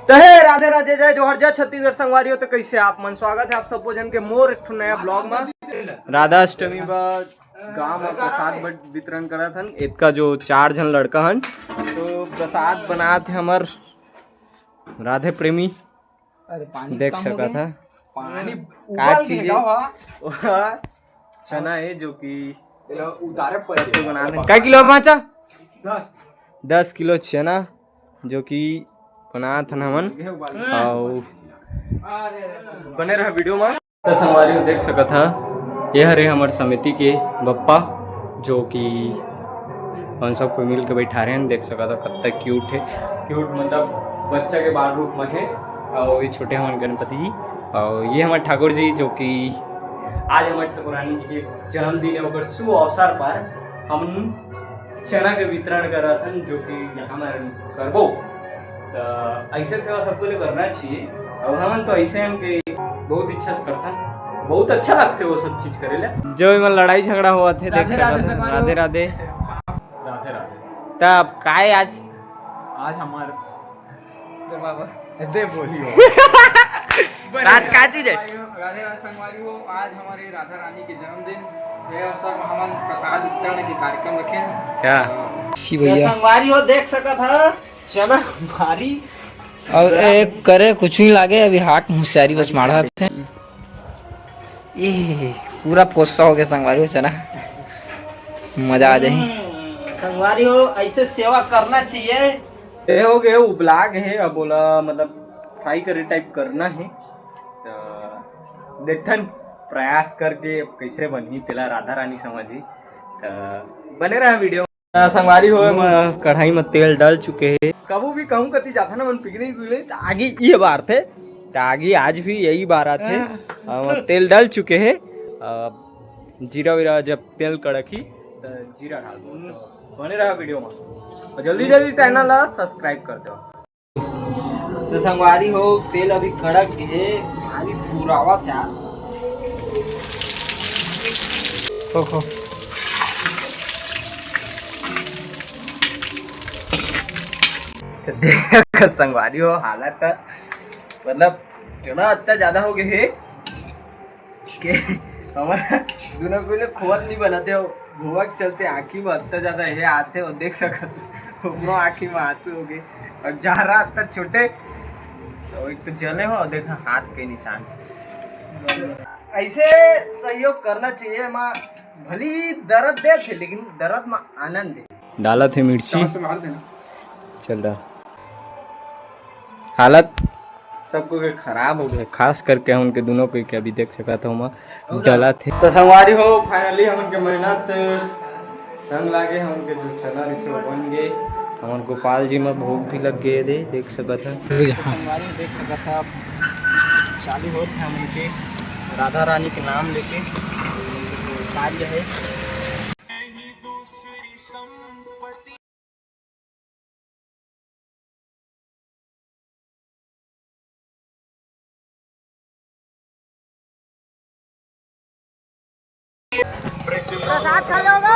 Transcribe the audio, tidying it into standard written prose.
तो हे राधे राधे जय जोहर जय छत्तीसगढ़ संगवारी तो कैसे आप मन स्वागत है आप सबको जन के मोर एक नया ब्लॉग में। राधा अष्टमी पर गांव में प्रसाद वितरण करा था। इसका जो 4 जन लड़का हन तो प्रसाद बना थे हमार राधे प्रेमी देख सका था। का चीज चना है जो कि बना क्या किलो पाँचा 10 किलो चना जो कि बना था हमन और बने रहा वीडियो में। तो संगवारी देख सका था यह रहे हमारे समिति के बप्पा जो कि हम सब को मिल के बैठा रहे हैं। देख सका था कब तक क्यूट है, क्यूट मतलब बच्चा के बाल रूप में है। और ये छोटे हमारे गणपति जी और ये हमारे ठाकुर जी जो कि आज हमारे ठाकुरानी जी के जन्मदिन है शुभ अवसर पर हम चना के वितरण कर रहा था जो कि यहाँ में करबो। तो ऐसे सेवा सबको लिए करना चाहिए और हम तो ऐसे हम के बहुत इच्छा से करता बहुत अच्छा लगते वो सब चीज करे जो में लड़ाई झगड़ा हुआ थे। देख सकते राधे राधे राधे राधे। तब काय आज हमारे दे बोलियो आज का चीज है राधे राधे संगवारी हो। आज हमारे राधा रानी के जन्मदिन ये अवसर में हम प्रसाद वितरण के कार्यक्रम रखे क्या संगवारी हो देख सका था चना भारी और एक करे कुछ नहीं लागे अभी हाथ होशियारी बस मारा थे ये पूरा पोस्ता हो गया संगवारी हो चना मजा आ जाए। संगवारी हो ऐसे सेवा करना चाहिए। ये हो गए उपलाग है अब बोला मतलब फ्राई करे टाइप करना है तो देखन प्रयास करके कैसे बनी तेला राधा रानी समझी तो बने रहा वीडियो। संगवारी हो कढ़ाई में तेल डाल चुके हैं। कबू भी कहूँ कति जाता ना मन पिकनिक तो आगे ये बार थे तो आगे आज भी यही बार आते तेल डाल चुके हैं। जीरा वीरा जब तेल कड़की तो जीरा डाल दो बने रहा वीडियो में और जल्दी जल्दी चैनल सब्सक्राइब कर दो। तो संगवारी हो तेल अभी कड़क है भारी पूरावा था तो देख संगवारी हो हालत मतलब इतना अच्छा ज्यादा हो गए है कि हमारा दोनों को खोद नहीं बनाते हो धुआं चलते आँखी में इतना ज्यादा है आते हो देख सकते ऊपरों आँखी में आते हो गए और जा रहा इतना छोटे तो एक तो जले हो देखा हाथ के निशान। ऐसे सहयोग करना चाहिए माँ भली दर्द दे थे लेकिन दर्द में आनंद है। डाला थे मिर्ची चल रहा हालत सबको खराब हो गए खास करके हम उनके दोनों को क्या अभी देख सका था वहाँ डाला थे। तो संगवारी हो फाइनली हम उनके मेहनत रंग लागे हम उनके जो चना रिसो बन गए हमारे गोपाल जी में भोग भी लग गए थे देख सका था। संगवारी देख सका था चालू हो था हम उनके राधा रानी के नाम लेके कार्य है। प्रसाद खा लोगे।